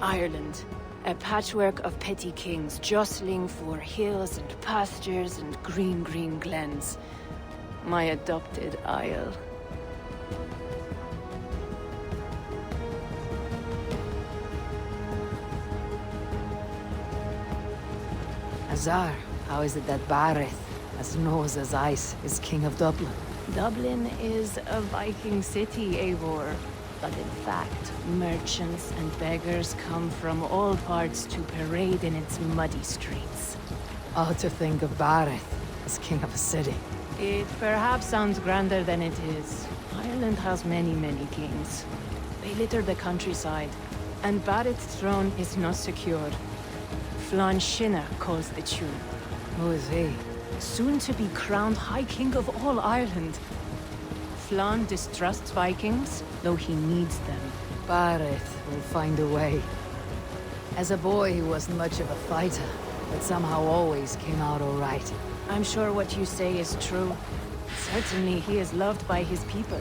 Ireland. A patchwork of petty kings jostling for hills and pastures and green glens. My adopted isle. Azar, how is it that Bareth, as nose as ice, is king of Dublin? Dublin is a Viking city, Eivor. But in fact, merchants and beggars come from all parts to parade in its muddy streets. Oh, to think of Bareth as king of a city. It perhaps sounds grander than it is. Ireland has many kings. They litter the countryside, and Bareth's throne is not secure. Flann Sinna calls the tune. Who is he? Soon to be crowned High King of all Ireland. Flann distrusts Vikings, though he needs them. Bareth will find a way. As a boy, he wasn't much of a fighter, but somehow always came out all right. I'm sure what you say is true. Certainly he is loved by his people.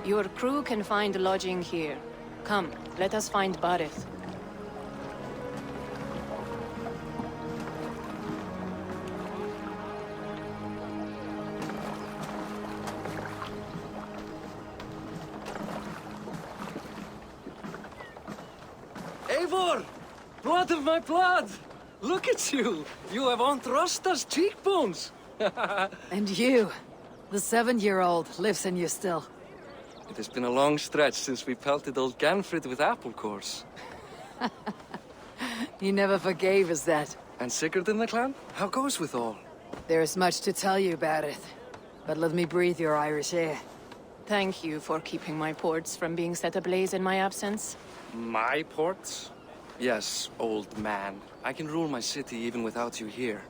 Your crew can find lodging here. Come, let us find Bareth. Eivor! Blood of my blood! Look at you! You have Aunt Rosta's cheekbones! And you, the 7-year-old, lives in you still. It has been a long stretch since we pelted old Ganfrid with apple cores. He never forgave us that. And Sigurd in the clan? How goes with all? There is much to tell you, Bareth. But let me breathe your Irish air. Thank you for keeping my ports from being set ablaze in my absence. My ports? Yes, old man. I can rule my city even without you here.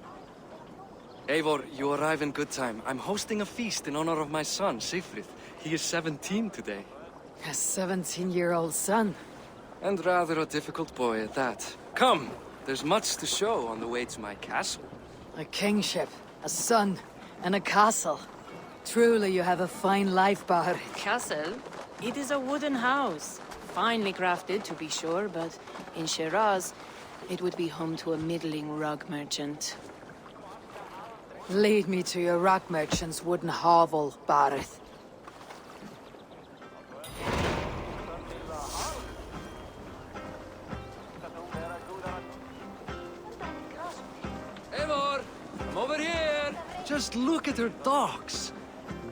Eivor, you arrive in good time. I'm hosting a feast in honor of my son, Sigfrid. He is 17 today. A 17-year-old son. And rather a difficult boy at that. Come! There's much to show on the way to my castle. A kingship, a son, and a castle. Truly you have a fine life, Bareth. Castle? It is a wooden house. Finely crafted, to be sure, but in Shiraz, it would be home to a middling rug merchant. Lead me to your rock merchant's wooden hovel, Bareth. Eivor! Come over here! Just look at her docks.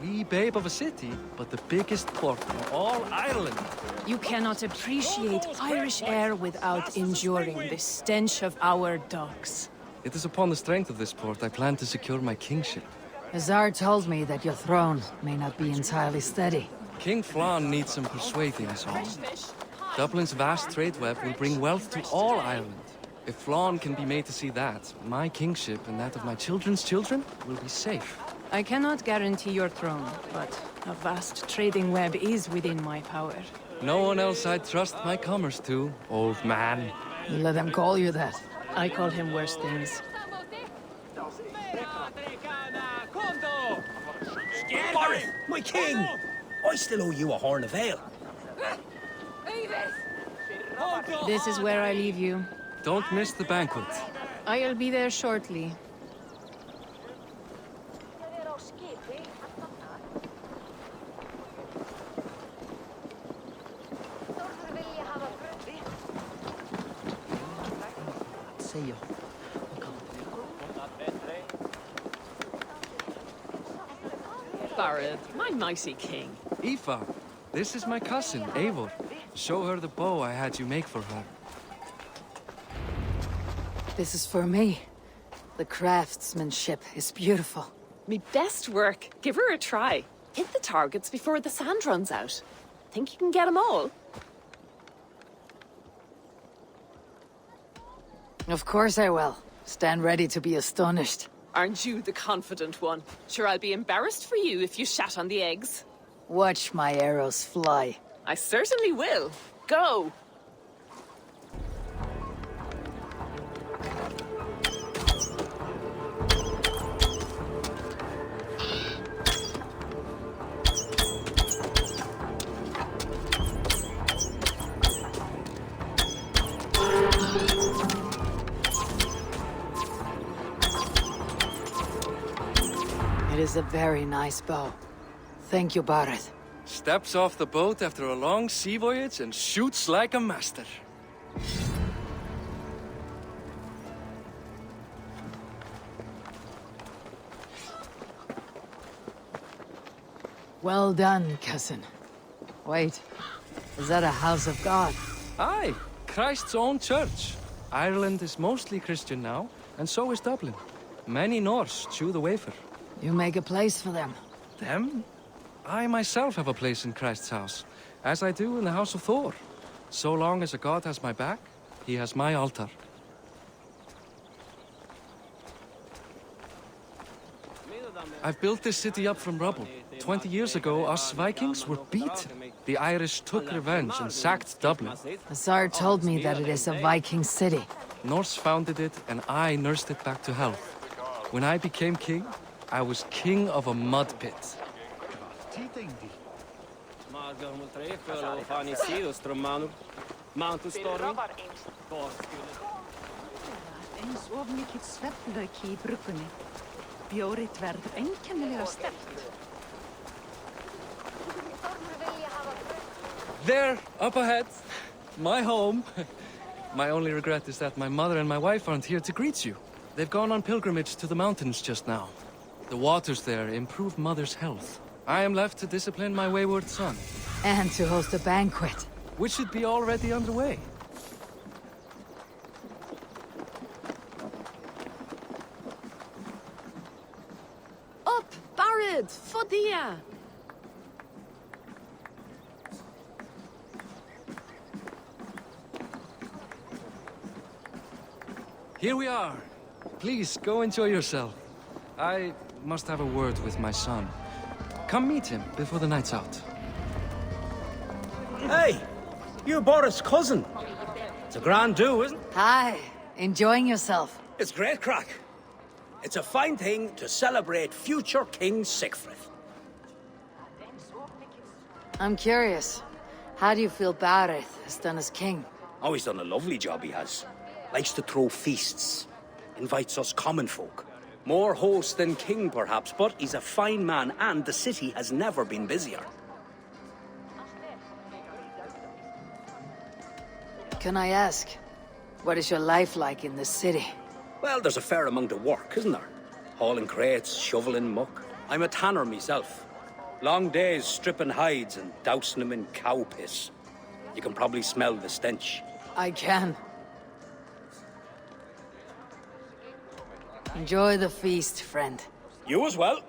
Wee babe of a city, but the biggest port in all Ireland. You cannot appreciate Irish air without enduring the stench of our docks. It is upon the strength of this port I plan to secure my kingship. Azar told me that your throne may not be entirely steady. King Flann needs some persuading, is all. Dublin's vast trade web will bring wealth to all Ireland. If Flann can be made to see that, my kingship and that of my children's children will be safe. I cannot guarantee your throne, but a vast trading web is within my power. No one else I'd trust my commerce to, old man. You let them call you that. I call him worse things. Barry, my king! I still owe you a horn of ale. This is where I leave you. Don't miss the banquet. I'll be there shortly. Barrett, my mighty king. Aoife, this is my cousin, Eivor. Show her the bow I had you make for her. This is for me. The craftsmanship is beautiful. Me best work. Give her a try. Hit the targets before the sand runs out. Think you can get them all? Of course I will. Stand ready to be astonished. Aren't you the confident one? Sure, I'll be embarrassed for you if you shat on the eggs. Watch my arrows fly. I certainly will. Go! It is a very nice bow. Thank you, Bareth. Steps off the boat after a long sea voyage and shoots like a master. Well done, cousin. Wait, is that a house of God? Aye, Christ's own church. Ireland is mostly Christian now, and so is Dublin. Many Norse chew the wafer. You make a place for them. Them? I myself have a place in Christ's house, as I do in the House of Thor. So long as a god has my back, he has my altar. I've built this city up from rubble. 20 years ago, us Vikings were beaten. The Irish took revenge and sacked Dublin. Azar told me that it is a Viking city. Norse founded it, and I nursed it back to health. When I became king, I was king of a mud pit. Eins of mikill svefnlauki í bruggunni. Bjórið verður einkennilega sterkt. There, up ahead. My home. My only regret is that my mother and my wife aren't here to greet you. They've gone on pilgrimage to the mountains just now. The waters there improve mother's health. I am left to discipline my wayward son. And to host a banquet. Which should be already underway. Up, Barad! Fodia! Here we are. Please, go enjoy yourself. I must have a word with my son. Come meet him before the night's out. Hey, you're Boris' cousin. It's a grand do, isn't it? Hi, enjoying yourself. It's great crack. It's a fine thing to celebrate future King Sigfrid. I'm curious. How do you feel Bareth has done as king? Oh, he's done a lovely job, he has. Likes to throw feasts. Invites us common folk. More host than king, perhaps, but he's a fine man, and the city has never been busier. Can I ask, what is your life like in the city? Well, there's a fair amount of work, isn't there? Hauling crates, shoveling muck. I'm a tanner myself. Long days stripping hides and dousing them in cow piss. You can probably smell the stench. I can. Enjoy the feast, friend. You as well.